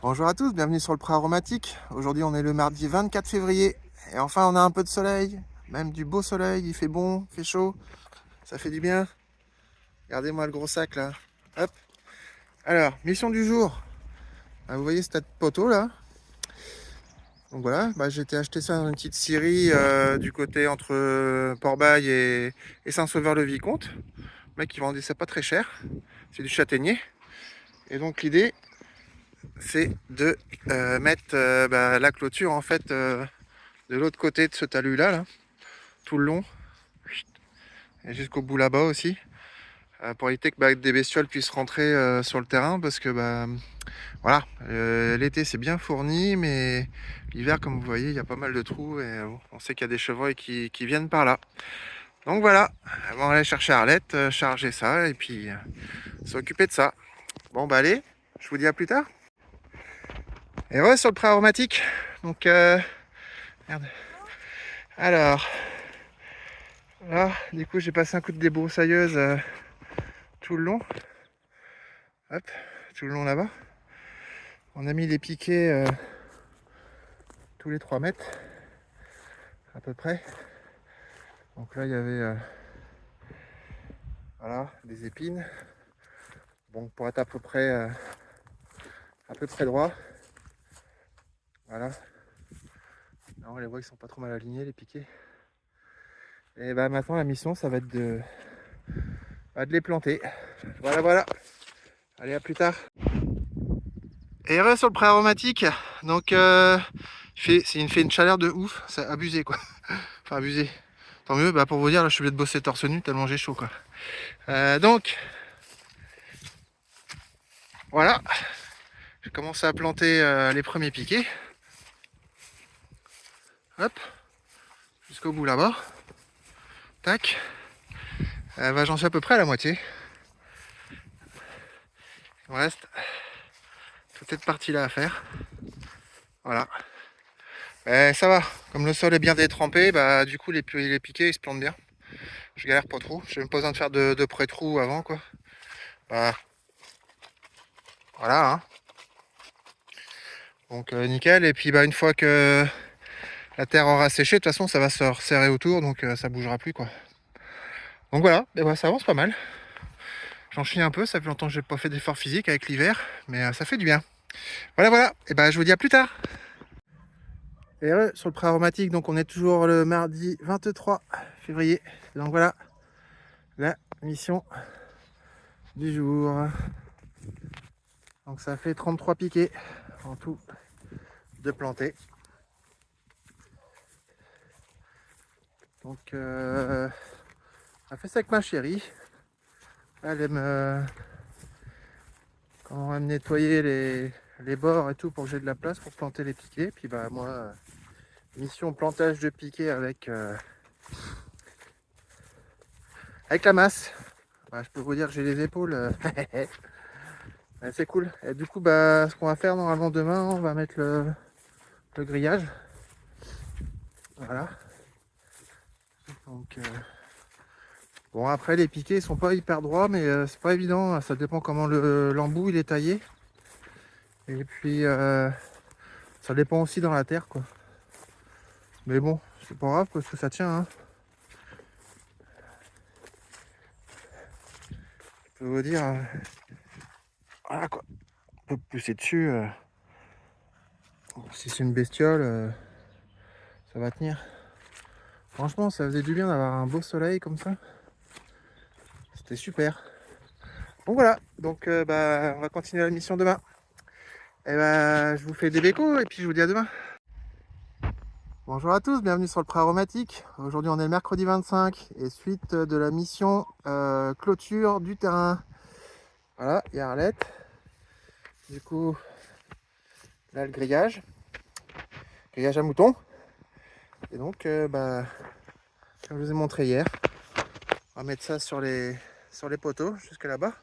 Bonjour à tous, bienvenue sur le Pré Aromatique. Aujourd'hui on est le mardi 24 février et enfin on a un peu de soleil, même du beau soleil, il fait bon, il fait chaud, ça fait du bien. Regardez-moi le gros sac là. Hop. Alors, mission du jour. Ah, vous voyez ce tas de poteaux là. Donc voilà, j'ai été acheter ça dans une petite scierie du côté entre Port-Bail et Saint-Sauveur-le-Vicomte. Le mec il vendait ça pas très cher, c'est du châtaignier. Et donc l'idée c'est de mettre la clôture en fait de l'autre côté de ce talus là, tout le long et jusqu'au bout là-bas aussi, pour éviter que des bestioles puissent rentrer sur le terrain, parce que voilà, l'été c'est bien fourni, mais l'hiver, comme vous voyez, il y a pas mal de trous et on sait qu'il y a des chevreuils qui viennent par là. Donc voilà, on va aller chercher Arlette, charger ça et puis s'occuper de ça. Bon allez, je vous dis à plus tard. Et ouais, sur le Pré Aromatique. Donc merde. Alors là, du coup, j'ai passé un coup de débroussailleuse tout le long. Hop, tout le long là-bas. On a mis les piquets tous les 3 mètres à peu près. Donc là il y avait voilà, des épines. Bon, pour être à peu près droit. Voilà. Non, les voies ils sont pas trop mal alignés, les piquets. Et maintenant la mission ça va être de les planter. Voilà. Allez, à plus tard. Et re sur le Pré Aromatique. Donc fait une chaleur de ouf, c'est abusé quoi. Enfin abusé. Tant mieux, pour vous dire, là je suis obligé de bosser torse nu tellement j'ai chaud quoi. Donc voilà, j'ai commencé à planter les premiers piquets. Hop, jusqu'au bout là-bas. Tac. J'en suis à peu près à la moitié. Il me reste toute cette partie là à faire. Voilà. Ça va, comme le sol est bien détrempé, du coup les piquets ils se plantent bien. Je galère pas trop, j'ai même pas besoin de faire de pré-trou avant quoi. Voilà hein. Donc nickel, et puis une fois que la terre aura séché, de toute façon ça va se resserrer autour, donc ça bougera plus quoi. Donc voilà, ça avance pas mal. J'en chie un peu, ça fait longtemps que j'ai pas fait d'effort physique avec l'hiver, mais ça fait du bien. Voilà, et je vous dis à plus tard. Et sur le Pré Aromatique, donc on est toujours le mardi 23 février. Donc voilà, la mission du jour. Donc ça fait 33 piquets en tout de planter. Donc on a fait ça avec ma chérie. Elle aime quand on va me nettoyer les bords et tout pour que j'ai de la place pour planter les piquets. Puis moi, mission plantage de piquets avec la masse. Je peux vous dire que j'ai les épaules. C'est cool. Et du coup, ce qu'on va faire normalement demain, on va mettre le grillage. Voilà. Donc bon, après les piquets ils sont pas hyper droits, mais c'est pas évident. Ça dépend comment l'embout il est taillé. Et puis ça dépend aussi dans la terre quoi. Mais bon, c'est pas grave parce que ça tient hein. Je peux vous dire, voilà quoi. On peut pousser dessus. Si c'est une bestiole, ça va tenir. Franchement, ça faisait du bien d'avoir un beau soleil comme ça. C'était super. Donc voilà, donc on va continuer la mission demain. Et je vous fais des bécos et puis je vous dis à demain. Bonjour à tous, bienvenue sur le Pré Aromatique. Aujourd'hui on est le mercredi 25 et suite de la mission clôture du terrain. Voilà, il y a Arlette. Du coup, là le grillage à mouton. Et donc, comme je vous ai montré hier, on va mettre ça sur les poteaux jusque là-bas.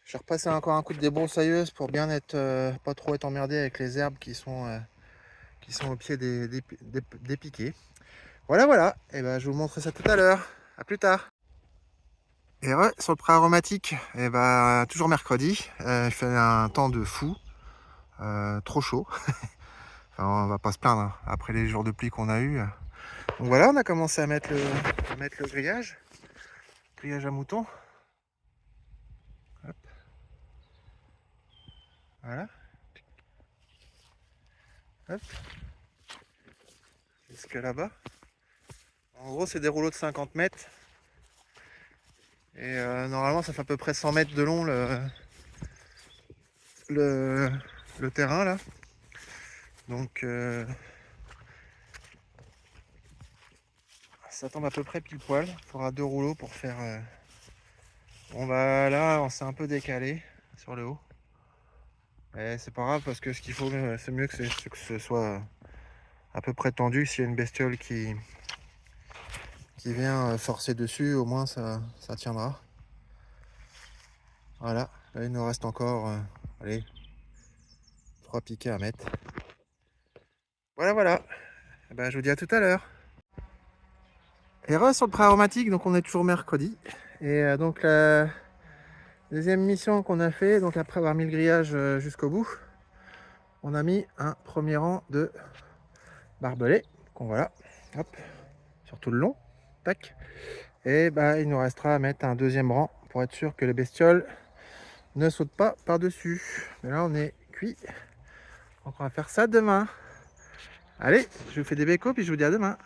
Je vais repasser encore un coup de débroussailleuse pour bien être pas trop être emmerdé avec les herbes qui sont au pied des piquets. Voilà, et je vous montre ça tout à l'heure. À plus tard. Et sur le Pré Aromatique, toujours mercredi, il fait un temps de fou. trop chaud. Enfin, on va pas se plaindre, hein, après les jours de pluie qu'on a eu. Donc voilà, on a commencé à mettre le grillage à mouton. Hop. Voilà. Hop. Jusque là-bas. En gros, c'est des rouleaux de 50 mètres. Et normalement, ça fait à peu près 100 mètres de long le terrain là. Donc ça tombe à peu près pile poil. Il faudra 2 rouleaux pour faire. Bon bah là, on s'est un peu décalé sur le haut. Mais c'est pas grave parce que ce qu'il faut, c'est mieux que ce soit à peu près tendu. S'il y a une bestiole qui vient forcer dessus, au moins ça tiendra. Voilà, là il nous reste encore allez, 3 piquets à mettre. Voilà. Et ben, je vous dis à tout à l'heure. Et sur le pré aromatique, donc on est toujours mercredi. Et donc la deuxième mission qu'on a fait, donc après avoir mis le grillage jusqu'au bout, on a mis un premier rang de barbelés. Donc voilà, hop, sur tout le long. Tac. Et bah, il nous restera à mettre un deuxième rang pour être sûr que les bestioles ne sautent pas par-dessus. Mais là, on est cuit. Donc, on va faire ça demain. Allez, je vous fais des bécos, puis je vous dis à demain.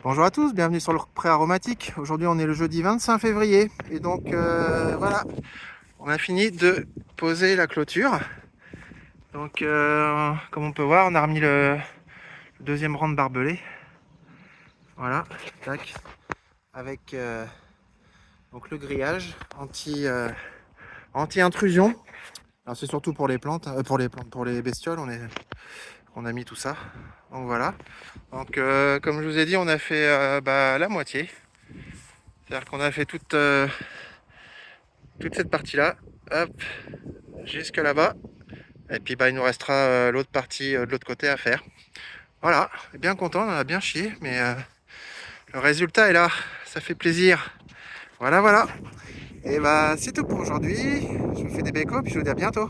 Bonjour à tous, bienvenue sur le pré aromatique. Aujourd'hui, on est le jeudi 25 février. Et donc, voilà, on a fini de poser la clôture. Donc, comme on peut voir, on a remis le deuxième rang de barbelés. Voilà, tac. Avec donc le grillage anti-intrusion. Alors c'est surtout pour les plantes, pour les bestioles, on a mis tout ça. Donc voilà. Donc comme je vous ai dit, on a fait la moitié. C'est-à-dire qu'on a fait toute cette partie-là, hop, jusque là-bas. Et puis bah il nous restera l'autre partie de l'autre côté à faire. Voilà, bien content, on a bien chié, mais le résultat est là, ça fait plaisir. Voilà. Et bah c'est tout pour aujourd'hui. Je vous fais des bécos, puis je vous dis à bientôt.